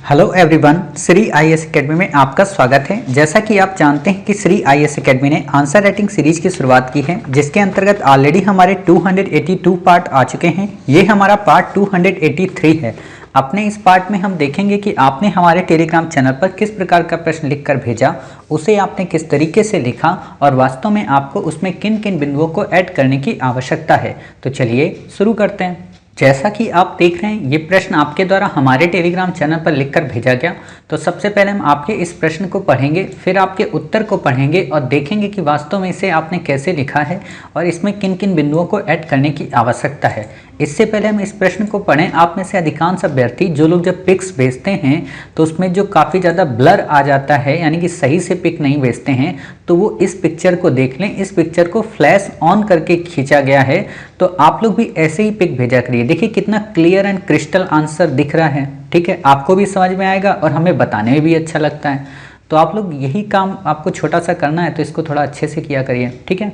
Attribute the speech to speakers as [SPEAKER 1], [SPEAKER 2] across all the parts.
[SPEAKER 1] Hello everyone, Shri IAS academy में आपका स्वागत है। जैसा कि आप जानते हैं कि श्री आईएएस एकेडमी ने आंसर राइटिंग सीरीज की शुरुआत की है, जिसके अंतर्गत ऑलरेडी हमारे 282 पार्ट आ चुके हैं। ये हमारा पार्ट 283 है। अपने इस पार्ट में हम देखेंगे कि आपने हमारे टेलीग्राम चैनल पर किस प्रकार का प्रश्न लिखकर भेजा, उसे आपने किस तरीके से लिखा और वास्तव में आपको उसमें किन किन बिंदुओं को ऐड करने की आवश्यकता है। तो चलिए शुरू करते हैं। जैसा कि आप देख रहे हैं, ये प्रश्न आपके द्वारा हमारे टेलीग्राम चैनल पर लिखकर भेजा गया। तो सबसे पहले हम आपके इस प्रश्न को पढ़ेंगे, फिर आपके उत्तर को पढ़ेंगे और देखेंगे कि वास्तव में इसे आपने कैसे लिखा है और इसमें किन किन बिंदुओं को ऐड करने की आवश्यकता है। इससे पहले हम इस प्रश्न को पढ़ें, आप में से अधिकांश अभ्यर्थी जो लोग जब पिक्स भेजते हैं तो उसमें जो काफ़ी ज़्यादा ब्लर आ जाता है, यानी कि सही से पिक नहीं भेजते हैं, तो वो इस पिक्चर को देख लें। इस पिक्चर को फ्लैश ऑन करके खींचा गया है, तो आप लोग भी ऐसे ही पिक भेजा करिए। देखिए कितना क्लियर एंड क्रिस्टल आंसर दिख रहा है। ठीक है, आपको भी समझ में आएगा और हमें बताने में भी अच्छा लगता है। तो आप लोग यही काम आपको छोटा सा करना है, तो इसको थोड़ा अच्छे से किया करिए। ठीक है,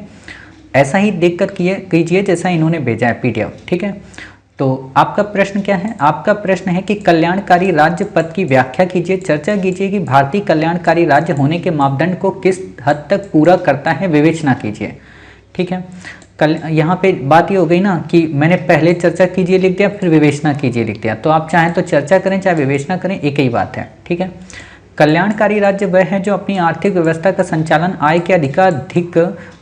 [SPEAKER 1] ऐसा ही देखकर कीजिए जैसा इन्होंने भेजा है पीडीएफ। ठीक है, तो आपका प्रश्न क्या है? आपका प्रश्न है कि कल्याणकारी राज्य पद की व्याख्या कीजिए। चर्चा कीजिए कि भारतीय कल्याणकारी राज्य होने के मापदंड को किस हद तक पूरा करता है, विवेचना कीजिए। ठीक है, यहाँ पे बात ये हो गई ना कि मैंने पहले चर्चा कीजिए लिख दिया, फिर विवेचना कीजिए लिख दिया। तो आप चाहें तो चर्चा करें चाहे विवेचना करें, एक ही बात है। ठीक है, कल्याणकारी राज्य वह है जो अपनी आर्थिक व्यवस्था का संचालन आय के अधिकाधिक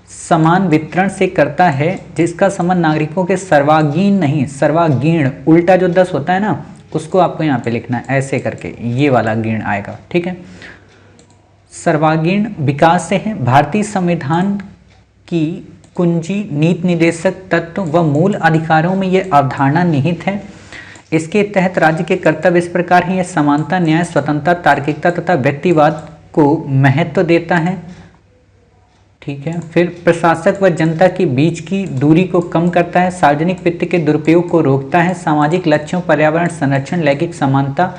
[SPEAKER 1] समान वितरण से करता है, जिसका संबंध नागरिकों के सर्वांगीण नहीं, सर्वागीण, उल्टा जो 10 होता है ना, उसको आपको यहाँ पे लिखना है ऐसे करके, ये वाला गीण आएगा। ठीक है, सर्वांगीण विकास से है। भारतीय संविधान की कुंजी नीति निर्देशक तत्व व मूल अधिकारों में ये अवधारणा निहित है। इसके तहत राज्य के कर्तव्य इस प्रकार हैं: यह समानता, न्याय, स्वतंत्रता, तार्किकता तथा व्यक्तिवाद को महत्व देता है। ठीक है, फिर प्रशासक व जनता के बीच की दूरी को कम करता है, सार्वजनिक वित्त के दुरुपयोग को रोकता है, सामाजिक लक्ष्यों, पर्यावरण संरक्षण, लैंगिक समानता,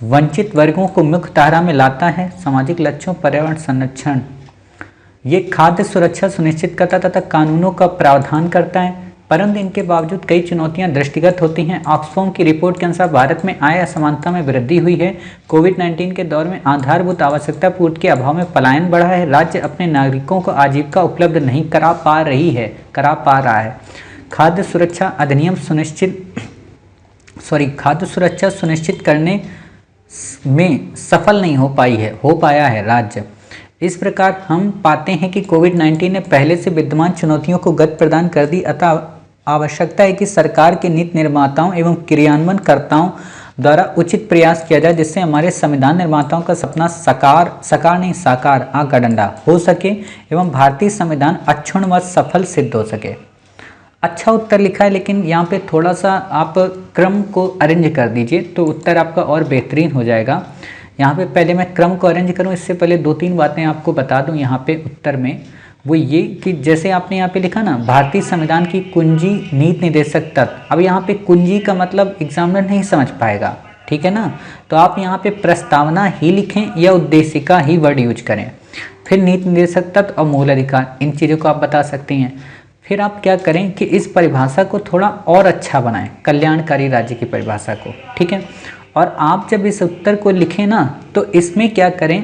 [SPEAKER 1] वंचित वर्गों को मुख्य धारा में लाता है। सामाजिक लक्ष्यों, पर्यावरण संरक्षण, ये खाद्य सुरक्षा सुनिश्चित करता तथा कानूनों का प्रावधान करता है, परंतु इनके बावजूद कई चुनौतियां दृष्टिगत होती हैं। ऑक्सफैम की रिपोर्ट के अनुसार भारत में आय असमानता में वृद्धि हुई है। कोविड-19 के दौर में आधारभूत आवश्यकता पूर्ति के अभाव में पलायन बढ़ा है। राज्य अपने नागरिकों को आजीविका उपलब्ध नहीं करा पा रहा है। खाद्य सुरक्षा अधिनियम खाद्य सुरक्षा सुनिश्चित करने में सफल नहीं हो पाया है राज्य। इस प्रकार हम पाते हैं कि कोविड-19 ने पहले से विद्यमान चुनौतियों को गति प्रदान कर दी, अतः आवश्यकता है कि सरकार के नीति निर्माताओं एवं क्रियान्वयनकर्ताओं द्वारा उचित प्रयास किया जाए, जिससे हमारे संविधान निर्माताओं का सपना साकार आग का डंडा हो सके एवं भारतीय संविधान अक्षुण्ण व सफल सिद्ध हो सके। अच्छा उत्तर लिखा है, लेकिन यहाँ पे थोड़ा सा आप क्रम को अरेंज कर दीजिए तो उत्तर आपका और बेहतरीन हो जाएगा। यहाँ पे पहले मैं क्रम को अरेंज करूँ, इससे पहले 2-3 बातें आपको बता दूँ यहाँ पे उत्तर में। वो ये कि जैसे आपने यहाँ पे लिखा ना, भारतीय संविधान की कुंजी नीति निर्देशक तत्व। अब यहाँ पे कुंजी का मतलब एग्जामिनर नहीं समझ पाएगा, ठीक है ना, तो आप यहाँ पे प्रस्तावना ही लिखें या उद्देशिका ही वर्ड यूज करें। फिर नीति निर्देशक तत्व और मूल अधिकार, इन चीज़ों को आप बता सकती हैं। फिर आप क्या करें कि इस परिभाषा को थोड़ा और अच्छा बनाएं, कल्याणकारी राज्य की परिभाषा को। ठीक है, और आप जब इस उत्तर को लिखें ना, तो इसमें क्या करें,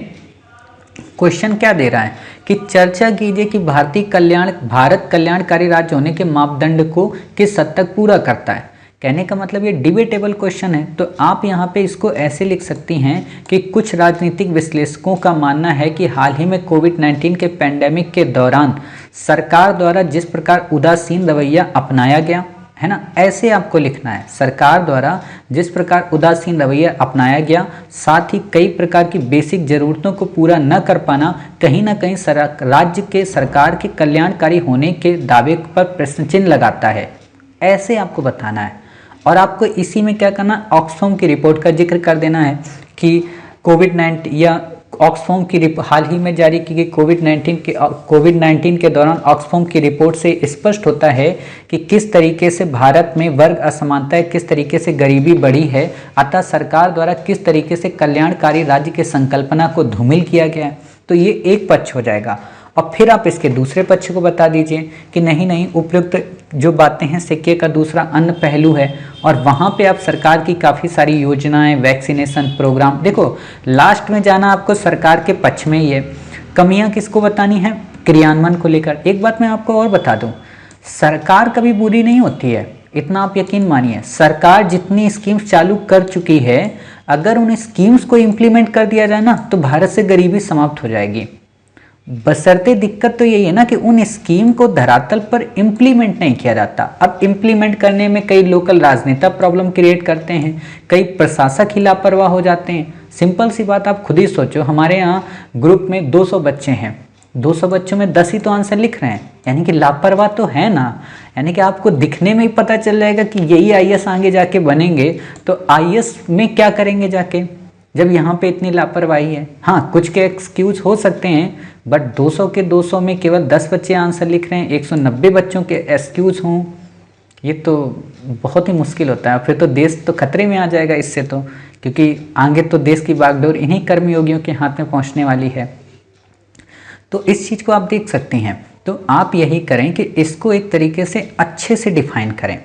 [SPEAKER 1] क्वेश्चन क्या दे रहा है कि चर्चा कीजिए कि भारत कल्याणकारी राज्य होने के मापदंड को किस हद तक पूरा करता है। कहने का मतलब ये डिबेटेबल क्वेश्चन है, तो आप यहाँ पे इसको ऐसे लिख सकती हैं कि कुछ राजनीतिक विश्लेषकों का मानना है कि हाल ही में कोविड-19 के पैंडेमिक के दौरान सरकार द्वारा जिस प्रकार उदासीन रवैया अपनाया गया है ना, ऐसे आपको लिखना है। सरकार द्वारा जिस प्रकार उदासीन रवैया अपनाया गया, साथ ही कई प्रकार की बेसिक जरूरतों को पूरा न कर पाना कहीं ना कहीं राज्य के सरकार के कल्याणकारी होने के दावे पर प्रश्न चिन्ह लगाता है, ऐसे आपको बताना है। और आपको इसी में क्या करना, ऑक्सफैम की रिपोर्ट का जिक्र कर देना है कि कोविड-19 या ऑक्सफैम की हाल ही में जारी की गई कोविड-19 के दौरान ऑक्सफैम की रिपोर्ट से स्पष्ट होता है कि किस तरीके से भारत में वर्ग असमानता है, किस तरीके से गरीबी बढ़ी है, अतः सरकार द्वारा किस तरीके से कल्याणकारी राज्य की संकल्पना को धूमिल किया गया है। तो ये एक पक्ष हो जाएगा। और फिर आप इसके दूसरे पक्ष को बता दीजिए कि नहीं नहीं, उपयुक्त जो बातें हैं सिक्के का दूसरा अन्य पहलू है, और वहाँ पे आप सरकार की काफ़ी सारी योजनाएं, वैक्सीनेशन प्रोग्राम, देखो लास्ट में जाना आपको सरकार के पक्ष में ही है। कमियाँ किसको बतानी है? क्रियान्वयन को लेकर। एक बात मैं आपको और बता दूँ, सरकार कभी बुरी नहीं होती है, इतना आप यकीन मानिए। सरकार जितनी स्कीम्स चालू कर चुकी है, अगर उन स्कीम्स को इम्प्लीमेंट कर दिया जाए ना तो भारत से गरीबी समाप्त हो जाएगी। बशर्ते दिक्कत तो यही है ना कि उन स्कीम को धरातल पर इम्प्लीमेंट नहीं किया जाता। अब इम्प्लीमेंट करने में कई लोकल राजनेता प्रॉब्लम क्रिएट करते हैं, कई प्रशासक ही लापरवाह हो जाते हैं। सिंपल सी बात आप खुद ही सोचो, हमारे यहाँ ग्रुप में 200 बच्चे हैं, 200 बच्चों में 10 ही तो आंसर लिख रहे हैं, यानी कि लापरवाह तो है ना। यानी कि आपको दिखने में ही पता चल जाएगा कि यही आईएएस आगे जाके बनेंगे, तो आईएएस में क्या करेंगे जाके, जब यहाँ पे इतनी लापरवाही है। हाँ, कुछ के एक्सक्यूज हो सकते हैं, बट 200 के 200 में केवल 10 बच्चे आंसर लिख रहे हैं, 190 बच्चों के एक्सक्यूज हों, ये तो बहुत ही मुश्किल होता है। फिर तो देश तो खतरे में आ जाएगा इससे, तो क्योंकि आगे तो देश की बागडोर इन्हीं कर्मयोगियों के हाथ में पहुँचने वाली है। तो इस चीज़ को आप देख सकते हैं। तो आप यही करें कि इसको एक तरीके से अच्छे से डिफाइन करें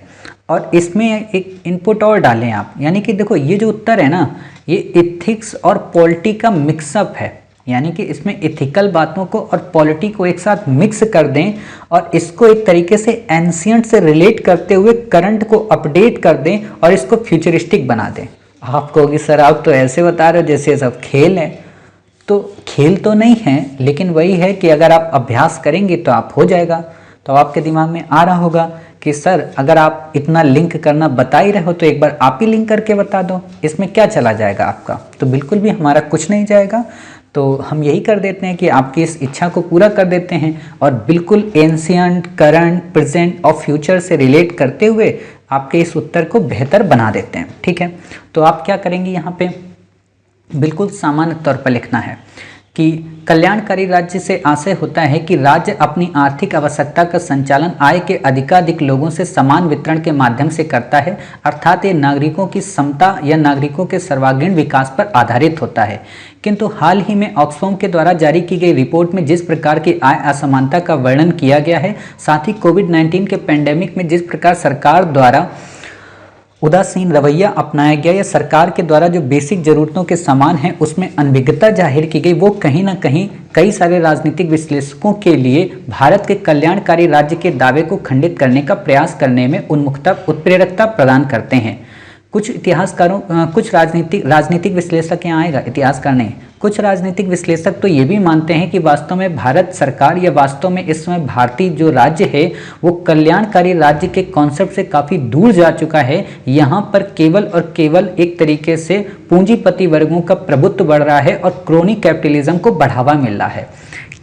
[SPEAKER 1] और इसमें एक इनपुट और डालें आप। यानी कि देखो, ये जो उत्तर है ना, ये इथिक्स और पॉलिटी का मिक्सअप है। यानी कि इसमें इथिकल बातों को और पॉलिटी को एक साथ मिक्स कर दें और इसको एक तरीके से एंशियंट से रिलेट करते हुए करंट को अपडेट कर दें और इसको फ्यूचरिस्टिक बना दें। आप कहोगे सर आप तो ऐसे बता रहे हो जैसे सब खेल है। तो खेल तो नहीं है, लेकिन वही है कि अगर आप अभ्यास करेंगे तो आप हो जाएगा। तो आपके दिमाग में आ रहा होगा कि सर अगर आप इतना लिंक करना बता ही रहे हो तो एक बार आप ही लिंक करके बता दो, इसमें क्या चला जाएगा आपका। तो बिल्कुल भी हमारा कुछ नहीं जाएगा। तो हम यही कर देते हैं कि आपकी इस इच्छा को पूरा कर देते हैं और बिल्कुल एंशियंट, करंट, प्रेजेंट और फ्यूचर से रिलेट करते हुए आपके इस उत्तर को बेहतर बना देते हैं। ठीक है, तो आप क्या करेंगे, यहाँ पे बिल्कुल सामान्य तौर पर लिखना है कि कल्याणकारी राज्य से आशय होता है कि राज्य अपनी आर्थिक आवश्यकता का संचालन आय के अधिकाधिक लोगों से समान वितरण के माध्यम से करता है, अर्थात ये नागरिकों की समता या नागरिकों के सर्वांगीण विकास पर आधारित होता है। किंतु हाल ही में ऑक्सफैम के द्वारा जारी की गई रिपोर्ट में जिस प्रकार की आय असमानता का वर्णन किया गया है, साथ ही कोविड-19 के पेंडेमिक में जिस प्रकार सरकार द्वारा उदासीन रवैया अपनाया गया या सरकार के द्वारा जो बेसिक जरूरतों के समान है उसमें अनभिज्ञता जाहिर की गई, वो कहीं ना कहीं कई सारे राजनीतिक विश्लेषकों के लिए भारत के कल्याणकारी राज्य के दावे को खंडित करने का प्रयास करने में उन्मुखता, उत्प्रेरकता प्रदान करते हैं। कुछ इतिहासकारों, कुछ राजनीतिक विश्लेषक यहाँ आएगा इतिहासकार नहीं, कुछ राजनीतिक विश्लेषक तो ये भी मानते हैं कि वास्तव में भारत सरकार या वास्तव में इस समय भारतीय जो राज्य है वो कल्याणकारी राज्य के कॉन्सेप्ट से काफ़ी दूर जा चुका है। यहाँ पर केवल और केवल एक तरीके से पूंजीपति वर्गों का प्रभुत्व बढ़ रहा है और क्रोनी कैपिटलिज्म को बढ़ावा मिल रहा है।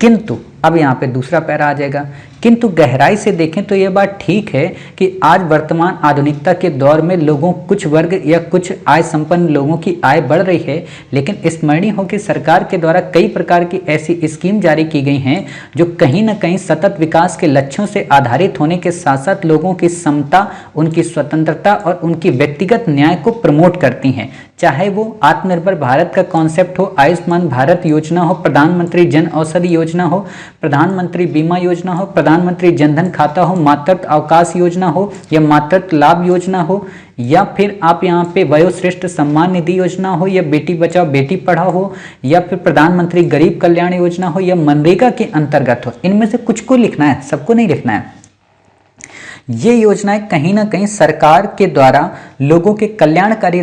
[SPEAKER 1] किंतु अब यहाँ पे दूसरा पैरा आ जाएगा, किंतु गहराई से देखें तो यह बात ठीक है कि आज वर्तमान आधुनिकता के दौर में लोगों, कुछ वर्ग या कुछ आय संपन्न लोगों की आय बढ़ रही है, लेकिन स्मरणीय हो कि सरकार के द्वारा कई प्रकार की ऐसी स्कीम जारी की गई हैं जो कहीं न कहीं सतत विकास के लक्ष्यों से आधारित होने के साथ साथ लोगों की समता, उनकी स्वतंत्रता और उनकी व्यक्तिगत न्याय को प्रमोट करती हैं। चाहे वो आत्मनिर्भर भारत का कॉन्सेप्ट हो, आयुष्मान भारत योजना हो, प्रधानमंत्री जन औषधि योजना हो, प्रधानमंत्री बीमा योजना हो, प्रधानमंत्री जनधन खाता हो, मातृत्व अवकाश योजना हो या मातृत्व लाभ योजना हो, या फिर आप यहाँ पे वयोश्रेष्ठ सम्मान निधि योजना हो, या बेटी बचाओ बेटी पढ़ाओ हो, या फिर प्रधानमंत्री गरीब कल्याण योजना हो, या मनरेगा के अंतर्गत हो। इनमें से कुछ को लिखना है, सबको नहीं लिखना है। ये योजनाएं कहीं ना कहीं सरकार के द्वारा लोगों के कल्याणकारी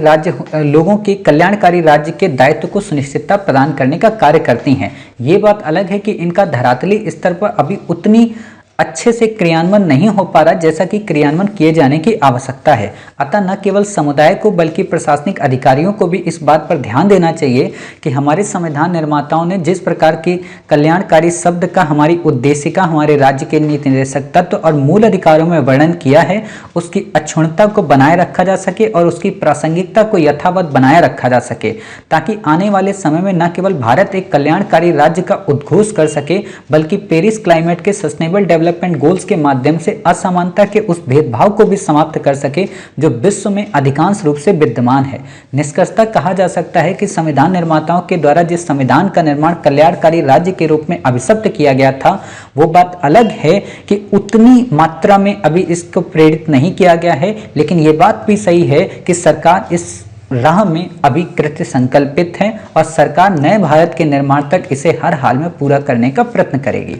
[SPEAKER 1] राज्य के दायित्व को सुनिश्चितता प्रदान करने का कार्य करती हैं। ये बात अलग है कि इनका धरातली स्तर पर अभी उतनी अच्छे से क्रियान्वयन नहीं हो पा रहा जैसा कि क्रियान्वयन किए जाने की आवश्यकता है। अतः न केवल समुदाय को बल्कि प्रशासनिक अधिकारियों को भी इस बात पर ध्यान देना चाहिए कि हमारे संविधान निर्माताओं ने जिस प्रकार की कल्याणकारी शब्द का हमारी उद्देशिका, हमारे राज्य के नीति निर्देशक तत्व और मूल अधिकारों में वर्णन किया है, उसकी अक्षुण्णता को बनाए रखा जा सके और उसकी प्रासंगिकता को यथावत बनाए रखा जा सके, ताकि आने वाले समय में न केवल भारत एक कल्याणकारी राज्य का उद्घोष कर सके बल्कि पेरिस क्लाइमेट के सस्टेनेबल डेवलपमेंट गोल्स के माध्यम से असमानता के उस भेदभाव को भी समाप्त कर सके जो विश्व में अधिकांश रूप से विद्यमान है। निष्कर्षतः कहा जा सकता है कि संविधान निर्माताओं के द्वारा जिस संविधान का निर्माण कल्याणकारी राज्य के रूप में अभिशप्त किया गया था, वो बात अलग है कि उतनी मात्रा में अभी इसको प्रेरित नहीं किया गया है, लेकिन ये बात भी सही है कि सरकार इस राह में अभी कृत संकल्पित है और सरकार नए भारत के निर्माण तक इसे हर हाल में पूरा करने का प्रयत्न करेगी।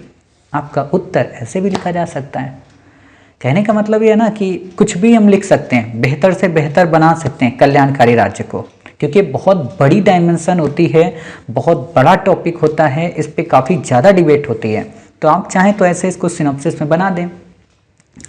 [SPEAKER 1] आपका उत्तर ऐसे भी लिखा जा सकता है। कहने का मतलब ये है ना कि कुछ भी हम लिख सकते हैं, बेहतर से बेहतर बना सकते हैं कल्याणकारी राज्य को, क्योंकि बहुत बड़ी डायमेंशन होती है, बहुत बड़ा टॉपिक होता है, इस पे काफ़ी ज़्यादा डिबेट होती है। तो आप चाहें तो ऐसे इसको सिनॉप्सिस में बना दें।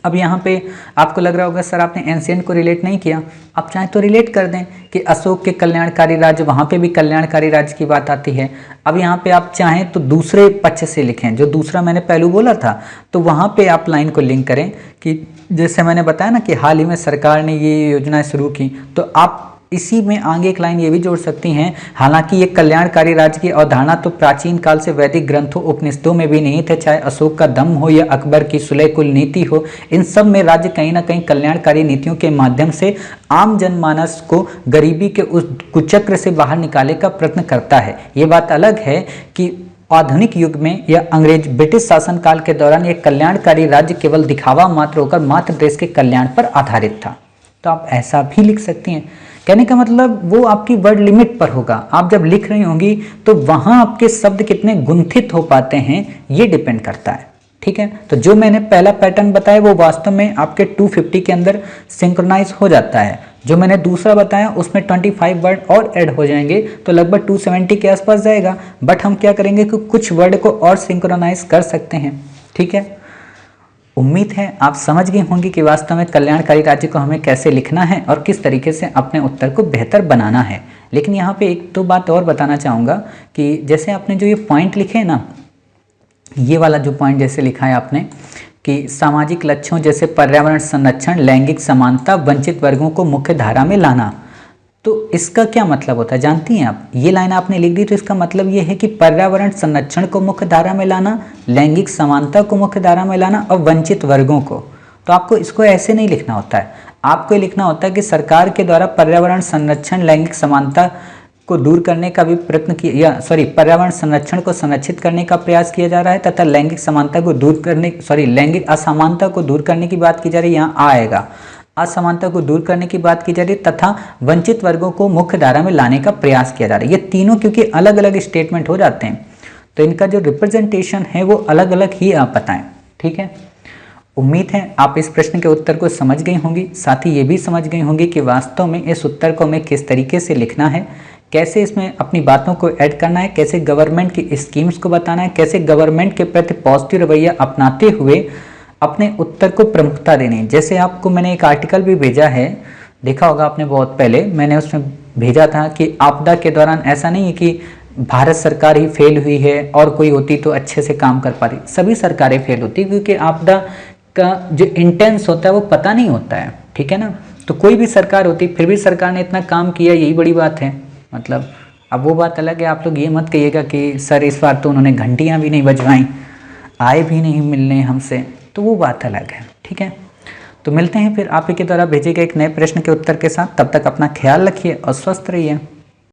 [SPEAKER 1] अब यहाँ पे आपको लग रहा होगा सर आपने एंशिएंट को रिलेट नहीं किया, आप चाहें तो रिलेट कर दें कि अशोक के कल्याणकारी राज्य, वहाँ पे भी कल्याणकारी राज्य की बात आती है। अब यहाँ पे आप चाहें तो दूसरे पक्ष से लिखें, जो दूसरा मैंने पहलू बोला था, तो वहाँ पे आप लाइन को लिंक करें कि जैसे मैंने बताया ना कि हाल ही में सरकार ने ये योजनाएं शुरू की, तो आप इसी में आगे एक लाइन ये भी जोड़ सकती हैं, हालांकि ये कल्याणकारी राज्य की अवधारणा तो प्राचीन काल से वैदिक ग्रंथों उपनिषदों में भी नहीं थे, चाहे अशोक का दम हो या अकबर की सुलह कुल नीति हो, इन सब में राज्य कहीं ना कहीं कल्याणकारी नीतियों के माध्यम से आम जनमानस को गरीबी के उस कुचक्र से बाहर निकालने का प्रयत्न करता है। ये बात अलग है कि आधुनिक युग में या अंग्रेज ब्रिटिश शासनकाल के दौरान ये कल्याणकारी राज्य केवल दिखावा मात्र होकर मात्र देश के कल्याण पर आधारित था। तो आप ऐसा भी लिख सकती हैं। कहने का मतलब वो आपकी वर्ड लिमिट पर होगा, आप जब लिख रही होंगी तो वहाँ आपके शब्द कितने गुंथित हो पाते हैं ये डिपेंड करता है। ठीक है, तो जो मैंने पहला पैटर्न बताया वो वास्तव में आपके 250 के अंदर सिंक्रोनाइज हो जाता है। जो मैंने दूसरा बताया उसमें 25 वर्ड और ऐड हो जाएंगे तो लगभग 270 के आसपास जाएगा। बट हम क्या करेंगे कि कुछ वर्ड को और सिंक्रोनाइज कर सकते हैं। ठीक है, उम्मीद है आप समझ गए होंगे कि वास्तव में कल्याणकारी राज्य को हमें कैसे लिखना है और किस तरीके से अपने उत्तर को बेहतर बनाना है। लेकिन यहाँ पे एक दो बात और बताना चाहूँगा कि जैसे आपने जो ये पॉइंट लिखे ना, ये वाला जो पॉइंट जैसे लिखा है आपने कि सामाजिक लक्ष्यों जैसे पर्यावरण संरक्षण, लैंगिक समानता, वंचित वर्गों को मुख्य धारा में लाना, तो इसका क्या मतलब होता है जानती हैं आप? ये लाइन आपने लिख दी तो इसका मतलब ये है कि पर्यावरण संरक्षण को मुख्य धारा में लाना, लैंगिक समानता को मुख्य धारा में लाना और वंचित वर्गों को। तो आपको इसको ऐसे नहीं लिखना होता है, आपको ये लिखना होता है कि सरकार के द्वारा पर्यावरण संरक्षण, लैंगिक समानता को दूर करने का भी प्रयत्न किया, पर्यावरण संरक्षण को संरक्षित करने का प्रयास किया जा रहा है तथा लैंगिक समानता को दूर करने, लैंगिक असमानता को दूर करने की बात की जा रही है। यहाँ आएगा असमानता को दूर करने की बात की जा रही है तथा वंचित वर्गों को मुख्य धारा में लाने का प्रयास किया जा रहा है। ये तीनों क्योंकि अलग अलग स्टेटमेंट हो जाते हैं तो इनका जो रिप्रेजेंटेशन है वो अलग अलग ही आप बताएं। ठीक है, उम्मीद है आप इस प्रश्न के उत्तर को समझ गई होंगी, साथ ही ये भी समझ गई होंगी कि वास्तव में इस उत्तर को हमें किस तरीके से लिखना है, कैसे इसमें अपनी बातों को ऐड करना है, कैसे गवर्नमेंट की स्कीम्स को बताना है, कैसे गवर्नमेंट के प्रति पॉजिटिव रवैया अपनाते हुए अपने उत्तर को प्रमुखता देनी। जैसे आपको मैंने एक आर्टिकल भी भेजा है, देखा होगा आपने बहुत पहले, मैंने उसमें भेजा था कि आपदा के दौरान ऐसा नहीं है कि भारत सरकार ही फेल हुई है और कोई होती तो अच्छे से काम कर पा रही, सभी सरकारें फेल होती क्योंकि आपदा का जो इंटेंस होता है वो पता नहीं होता है। ठीक है ना, तो कोई भी सरकार होती फिर भी सरकार ने इतना काम किया, यही बड़ी बात है। मतलब अब वो बात अलग है, आप लोग ये मत कहिएगा कि सर इस बार तो उन्होंने घंटियाँ भी नहीं बजवाई, आए भी नहीं मिलने हमसे, तो वो बात अलग है। ठीक है, तो मिलते हैं फिर आप ही के द्वारा भेजे गए एक नए प्रश्न के उत्तर के साथ। तब तक अपना ख्याल रखिए और स्वस्थ रहिए।